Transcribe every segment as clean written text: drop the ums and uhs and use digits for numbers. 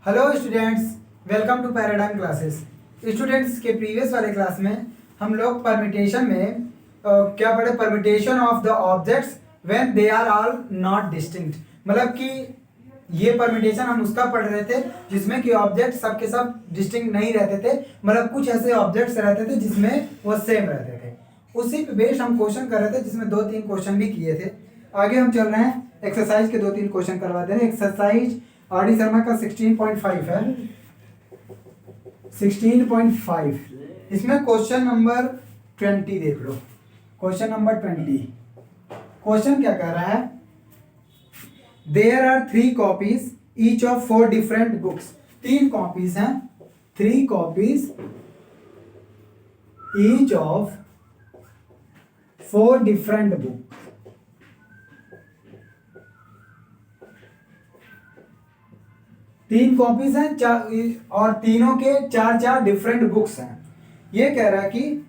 Hello students, welcome to paradigm classes. Students के previous वाले class में हम लोग परमिटेशन में क्या पढ़े, permutation of the objects when they are all not distinct. मतलब कि ये परमिटेशन हम उसका पढ़ रहे थे जिसमें कि ऑब्जेक्ट सब के सब डिस्टिंक्ट नहीं रहते थे। मतलब कुछ ऐसे ऑब्जेक्ट्स रहते थे जिसमें वो सेम रहते थे। उसी पे बेस्ड हम क्वेश्चन कर रहे थे, जिसमें 2-3 क्वेश्चन भी किए थे। आगे हम चल रहे हैं, एक्सरसाइज के 2-3 क्वेश्चन करवा दे रहे हैं। एक्सरसाइज आर डी शर्मा का 16.5 है, 16.5। इसमें क्वेश्चन नंबर 20 देख लो। क्वेश्चन नंबर 20, क्वेश्चन क्या कह रहा है? There are 3 copies each of 4 different books. 3 copies हैं, 3 copies each of 4 different book. तीन कॉपीज हैं और तीनों के 4-4 डिफरेंट बुक्स हैं। ये कह रहा है कि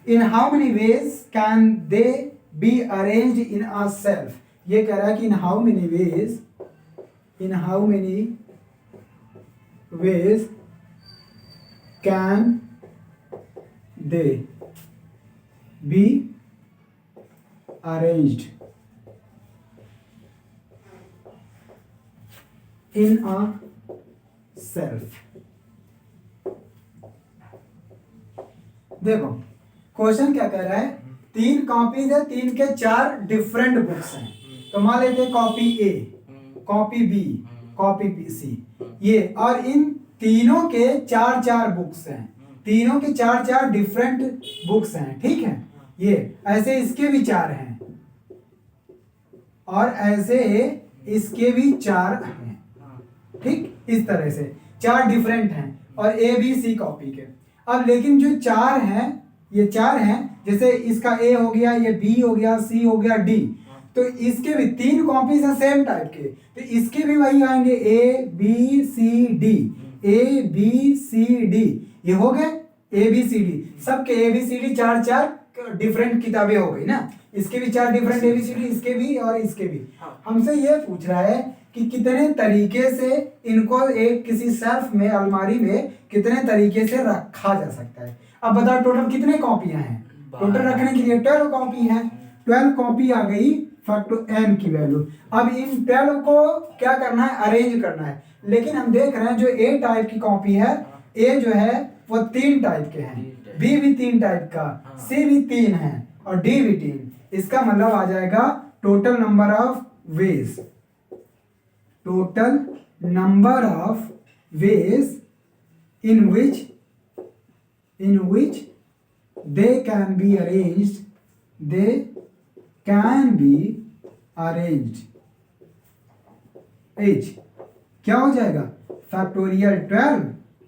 in how many ways can they be arranged in a self. ये कह रहा है कि in how many ways can they be arranged in a self. देखो क्वेश्चन क्या कह रहा है, 3 कॉपीज है, 3 के 4 डिफरेंट बुक्स हैं। तो मान लेते हैं कॉपी ए, कॉपी बी, कॉपी सी, ये, और इन तीनों के 4-4 बुक्स हैं। तीनों के 4-4 डिफरेंट बुक्स हैं, ठीक है। ये ऐसे इसके भी 4 हैं और ऐसे इसके भी 4 हैं, ठीक। इस तरह से 4 डिफरेंट हैं और ए बी सी कॉपी के। अब लेकिन जो 4 हैं, ये 4 हैं, जैसे इसका ए हो गया, ये बी हो गया, सी हो गया, डी। तो इसके भी 3 कॉपीज हैं सेम टाइप के, तो इसके भी वही आएंगे, A B C D, A B C D. ये हो गए ए बी सी डी, सबके A B C D 4-4 different किताबें हो गई ना। इसके भी 4 different A B C D, इसके भी और इसके भी। हमसे ये पूछ रहा है कि कितने तरीके से इनको एक किसी शेल्फ में, अलमारी में कितने तरीके से रखा जा सकता है। अब बताओ टोटल कितने कॉपियां हैं? टोटल रखने के लिए 12 कॉपी हैं। 12 कॉपी आ गई फैक्टर n की वैल्यू। अब इन 12 को क्या करना है? अरेंज करना है। लेकिन हम देख रहे हैं जो ए टाइप की कॉपी है, ए जो है वो 3 टाइप के हैं, बी भी 3 टाइप का, सी भी 3 है और डी भी 3। इसका मतलब आ जाएगा total number of ways, total number of ways in which they can be arranged, h क्या हो जाएगा? फैक्टोरियल 12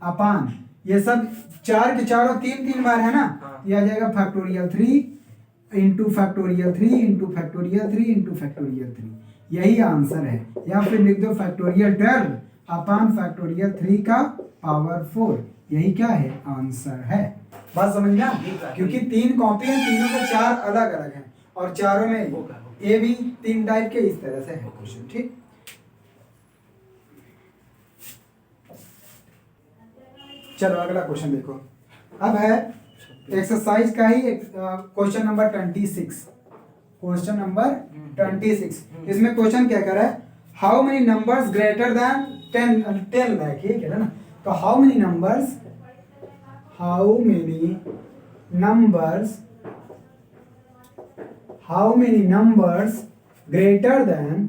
अपान, ये सब 4 के चारों 3-3 बार है ना, ये आ जाएगा factorial 3 into factorial 3 into factorial 3 into factorial 3। यही आंसर है। या फिर लिख दो फैक्टोरियल 12 अपान फैक्टोरियल 3 का पावर 4। यही क्या है? आंसर है। बात समझना, क्योंकि 3 कॉपी है, तीनों के 4 अलग अलग हैं और चारों में ए भी 3 टाइप के। इस तरह से है क्वेश्चन, ठीक। चलो अगला क्वेश्चन देखो। अब है एक्सरसाइज का ही क्वेश्चन नंबर 26। क्वेश्चन नंबर 26, इसमें क्वेश्चन क्या कर रहा है? How many numbers greater than 10 lakh, ये कह रहा है ना। तो how many numbers greater than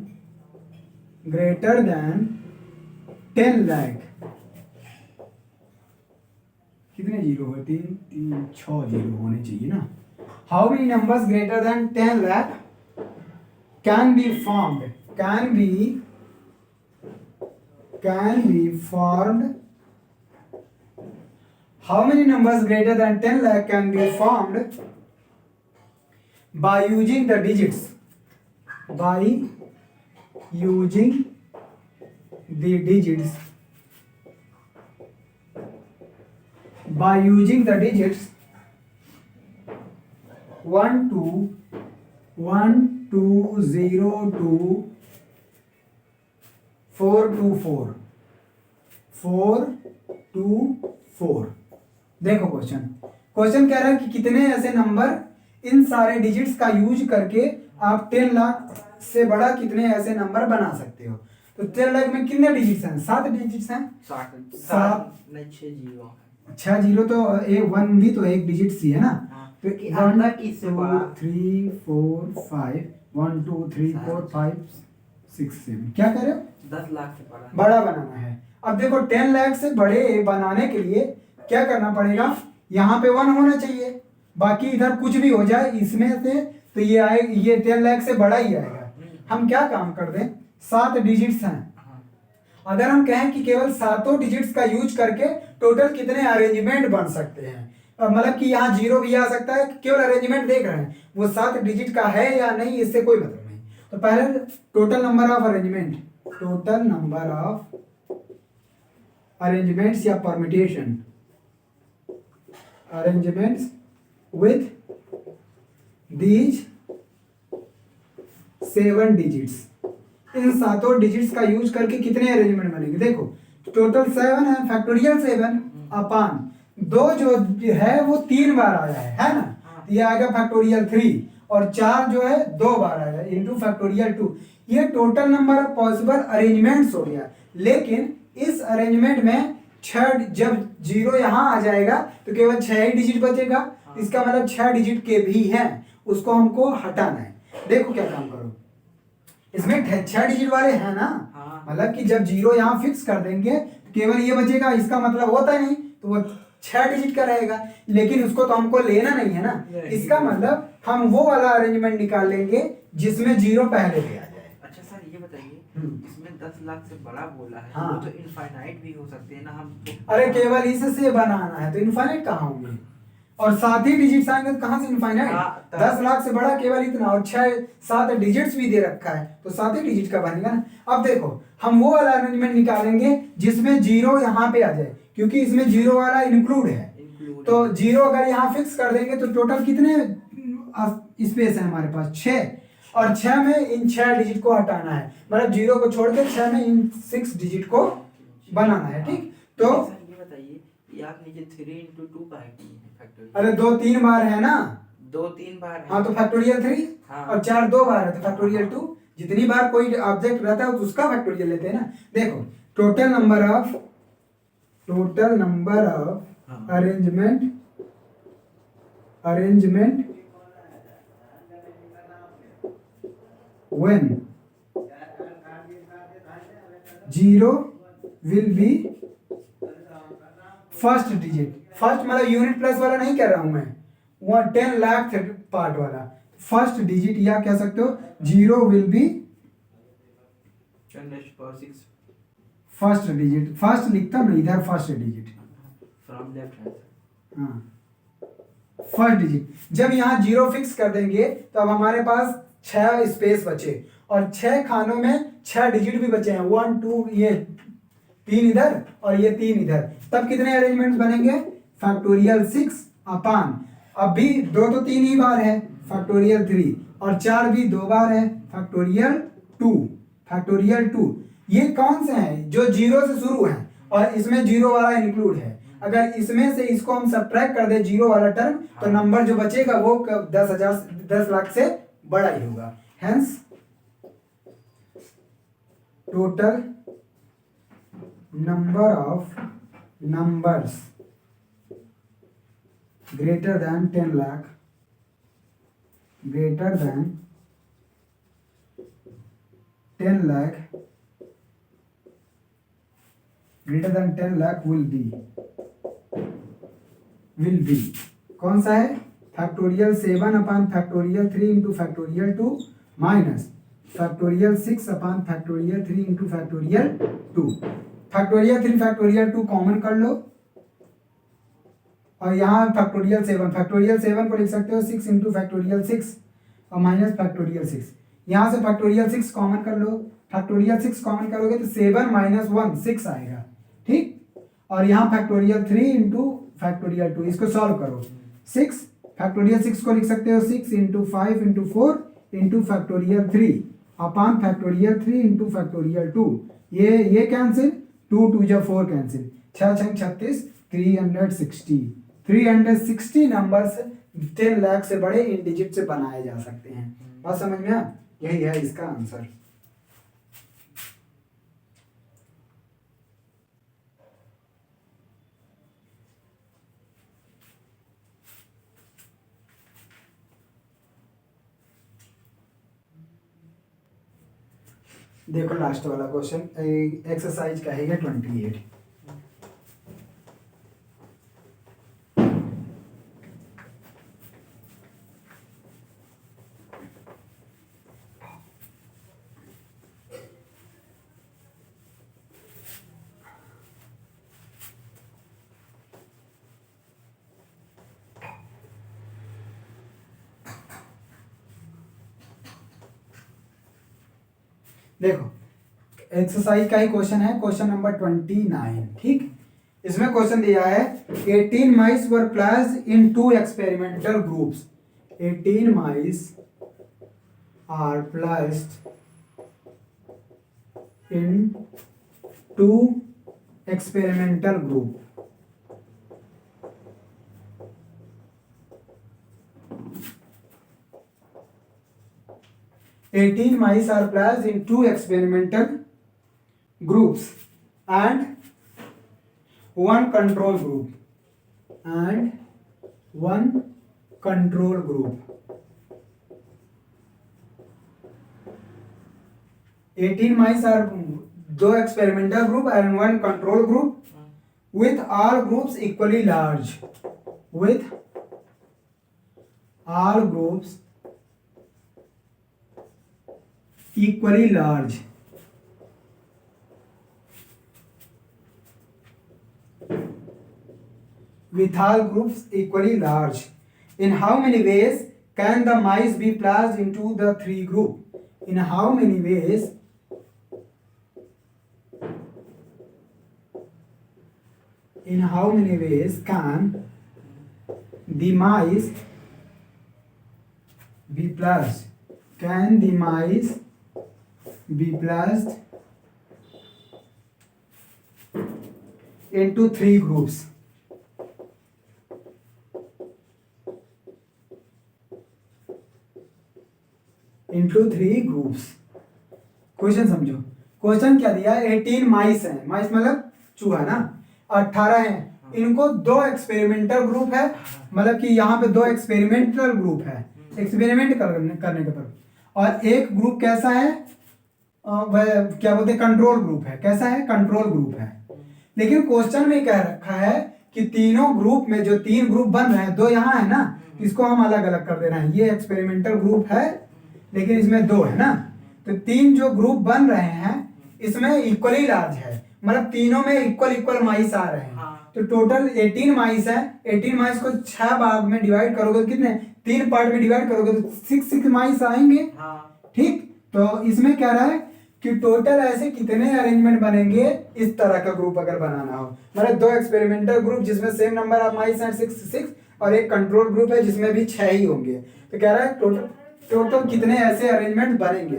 10 lakh. कितने जीरो है? 6 जीरो होने चाहिए ना। How many numbers greater than 10 lakh can be formed how many numbers greater than 10 lakh can be formed by using the digits, by using the digits 1 2 0 2 4 2 4। 4 2 4। देखो question कह रहा है कि कितने ऐसे नंबर इन सारे डिजिट्स का यूज करके आप 10 लाख से बड़ा कितने ऐसे नंबर बना सकते हो। तो 10 लाख में कितने डिजिट्स हैं? 7 डिजिट्स हैं। 7 नहीं 6 जीरो। 6 जीरो तो एक 1 भी तो एक डिजिट सी है ना। तो 1 2 3 4 5 1 2 3 4 5 6 7 क्या कह रहे हो? 10 लाख से बड़ा बनाना है। अब देखो 10 लाख से बड़े बनाने के लिए क्या करना पड़ेगा? यहाँ पे 1 होना चाहिए, बाकी इधर कुछ भी हो जाए इसमें से तो ये आए, ये 10 लाख से बड़ा ही आएगा। हम क्या काम कर दें? 7 डिजिट्स हैं। अगर हम कहें कि केवल 7 डिजिट्स का यूज करके टोटल कितने अरेंजमेंट बन सकते हैं, मतलब कि यहाँ जीरो भी आ सकता है, केवल अरेंजमेंट देख रहे हैं, वो 7 डिजिट का है या नहीं इससे कोई मतलब नहीं। तो पहले total number of arrangement, total number of arrangements या permutation, arrangements with these 7 digits, इन 7 डिजिट्स का यूज करके कितने अरेंजमेंट बनेंगे? देखो टोटल 7 है, फैक्टोरियल 7 अपान 2 जो है वो 3 बार आया है ना, ये आएगा फैक्टोरियल 3, और 4 जो है 2 बार आया इंटू फैक्टोरियल 2। ये total number of possible arrangements हो गया। लेकिन इस अरेंजमेंट में 6 जब जीरो यहाँ आ जाएगा तो केवल 6 ही डिजिट बचेगा। इसका मतलब 6 डिजिट के भी हैं, उसको हमको हटाना है। देखो क्या काम करो, इसमें 6 डिजिट वाले हैं ना, मतलब कि जब जीरो यहाँ फिक्स कर देंगे तो केवल ये बचेगा, इसका मतलब होता नहीं तो वो 6 डिजिट का रहेगा, लेकिन उसको तो हमको लेना नहीं है ना। इसका मतलब हम वो वाला अरेंजमेंट निकाल लेंगे जिसमें जीरो पहले भी आ जाए। अच्छा सर ये बताइए, इसमें 10 लाख से बड़ा बोला है, हाँ। वो तो इनफाइनाइट भी हो सकते हैं ना हम अरे केवल इससे बनाना है तो इनफाइनाइट कहाँ होंगे, और 7 ही डिजिट्स आएंगे तो कहाँ से इनफाइनाइट? 10 लाख से बड़ा केवल इतना, और 7 डिजिट्स भी दे रखा है तो 7 ही डिजिट का बनेगा ना। अब देखो हम वो वाला अरेंजमेंट निकालेंगे जिसमें जीरो यहाँ पे आ जाए, क्योंकि इसमें जीरो वाला इंक्लूड है। तो जीरो अगर यहाँ फिक्स कर देंगे तो टोटल कितने स्पेस है हमारे पास? 6, और 6 में इन 6 डिजिट को हटाना है, मतलब जीरो को छोड़ के 6 में इन 6 डिजिट को बनाना है। ठीक, तो ये बताइए कि आप नीचे 3 into 2 का है कि फैक्टोरियल? अरे 2-3 बार है ना, 2-3 बार है। हाँ तो फैक्टोरियल 3, हाँ। और 4 2 बार है तो फैक्टोरियल 2। जितनी बार कोई ऑब्जेक्ट रहता है तो उसका फैक्टोरियल लेते हैं ना। देखो total number of arrangement when 0 will be first digit, first मतलब यूनिट प्लस वाला नहीं कह रहा हूं मैं, वो 10 लाख पार्ट वाला फर्स्ट डिजिट, या कह सकते हो 0 will be 10⁻⁶ first digit, first लिखता हूं इधर first digit from left hand. हाँ फर्स्ट डिजिट। जब यहाँ 0 फिक्स कर देंगे तो अब हमारे पास 6 स्पेस बचे, और 6 खानों में 6 डिजिट भी बचे हैं, 1 2 ये 3 इधर और ये 3 इधर, तब कितने अरेंजमेंट्स बनेंगे? फैक्टोरियल 6 अपान, अब भी 2 तो 3 ही बार है फैक्टोरियल 3, और 4 भी 2 बार है फैक्टोरियल 2। ये कौन से हैं? जो 0 से शुरू हैं और इसमें 0 वाला इंक्लूड है। अगर इसमें से इसको हम सब्ट्रैक्ट कर दे 0 वाला टर्म, तो नंबर जो बचेगा वो 10 लाख से बड़ा ही होगा। Hence total number of numbers greater than 10 lakh will be कौन सा है? Factorial 7 upon factorial 3 into factorial 2 minus factorial 6 upon factorial 3 into factorial 2। Factorial 3 factorial 2 common कर लो, और यहाँ फैक्टोरियल 7 को लिख सकते हो 6 इंटू फैक्टोरियल 6 और माइनस फैक्टोरियल 6। यहाँ से फैक्टोरियल 6 कॉमन कर लो, फैक्टोरियल 6 कॉमन करोगे तो 7 माइनस 1 6 आएगा। ठीक, और यहाँ फैक्टोरियल 3 इंटू फैक्टोरियल 2, इसको सॉल्व करो। 6 फैक्टोरियल 6 को लिख सकते हो 6 इंटू 5 इंटू 4 इंटू फैक्टोरियल 3 अपान फैक्टोरियल 3 इंटू फैक्टोरियल 2, ये कैंसिल, 2 2 2 जा 4 कैंसिल, 6 6 36, 360 360 नंबर्स 10 लाख से बड़े इन डिजिट से बनाए जा सकते हैं। बात समझ में आ? यही है इसका आंसर। देखो लास्ट वाला क्वेश्चन एक्सरसाइज का है 28। देखो एक्सरसाइज का ही क्वेश्चन है, क्वेश्चन नंबर 29। ठीक, इसमें क्वेश्चन दिया है 18 mice were placed in 2 experimental groups। 18 mice are placed in 2 experimental group। Eighteen mice are placed in 2 experimental groups and 1 control group and 1 control group। 18 mice are 2 experimental group and 1 control group with all groups equally large। with all groups equally large। with all groups equally large। In how many ways can the mice be placed into the 3 group? In how many ways can the mice be placed? Can the mice be placed into 3 groups? Into 3 groups। Question समझो, question क्या दिया? 18 माइस हैं, माइस मतलब चूहा ना, 18 हैं, इनको 2 experimental group है, मतलब कि यहाँ पे 2 एक्सपेरिमेंटल ग्रुप है, एक्सपेरिमेंट करने के पर, और एक ग्रुप कैसा है? वह क्या बोलते हैं, कंट्रोल ग्रुप है। कैसा है? कंट्रोल ग्रुप है। लेकिन क्वेश्चन में कह रखा है कि तीनों ग्रुप में जो 3 ग्रुप बन रहे हैं, 2 यहाँ है ना, इसको हम अलग अलग कर दे रहे हैं। ये एक्सपेरिमेंटल ग्रुप है लेकिन इसमें 2 है ना, तो 3 जो ग्रुप बन रहे हैं इसमें इक्वली लार्ज है, मतलब तीनों में इक्वल माइस आ रहे हैं। तो टोटल 18 माइस है, 18 माइस को 6 भाग में डिवाइड करोगे तो कितने, 3 पार्ट में डिवाइड करोगे तो 6 माइस आएंगे। ठीक, तो इसमें क्या रहा है कि टोटल ऐसे कितने अरेंजमेंट बनेंगे इस तरह का ग्रुप अगर बनाना हो, मतलब 2 एक्सपेरिमेंटल ग्रुप जिसमें सेम नंबर ऑफ माइस हैं 6 और एक कंट्रोल ग्रुप है जिसमें भी 6 ही होंगे। तो कह रहा है टोटल कितने ऐसे अरेंजमेंट बनेंगे।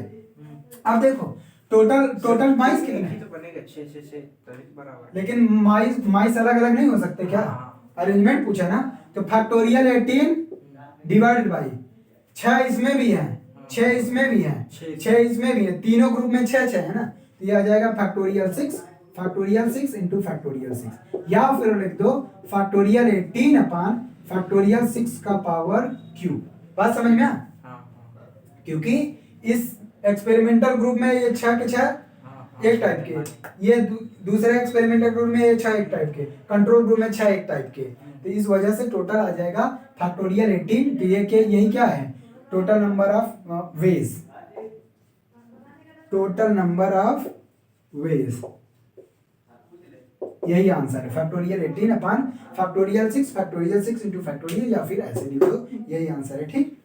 अब देखो टोटल माइस कितने हैं, तो बनेगा 6 बराबर, लेकिन माइस अलग अलग नहीं हो सकते क्या? अरेंजमेंट पूछा ना, तो फैक्टोरियल 18 डिवाइडेड बाई 6 इसमें भी है, 6 इसमें भी है, 6 इसमें भी है, तीनों ग्रुप में 6 है ना, तो ये आ जाएगा फैक्टोरियल 6 इंटू फैक्टोरियल 6, या फिर लिख दो फैक्टोरियल 18 अपान फैक्टोरियल 6 का पावर क्यूब। बात समझ में आ? क्योंकि इस एक्सपेरिमेंटल ग्रुप में ये 6 के 6 एक टाइप के, ये दूसरे एक्सपेरिमेंटल ग्रुप में ये 6 एक टाइप के, कंट्रोल ग्रुप में 6 एक टाइप के, तो इस वजह से टोटल आ जाएगा फैक्टोरियल 18। तो ये यही क्या है, total number of ways, total number of ways, यही आंसर है। फैक्टोरियल 18 अपान फैक्टोरियल 6 इंटू फैक्टोरियल, या फिर ऐसे लिख दो, यही आंसर है। ठीक।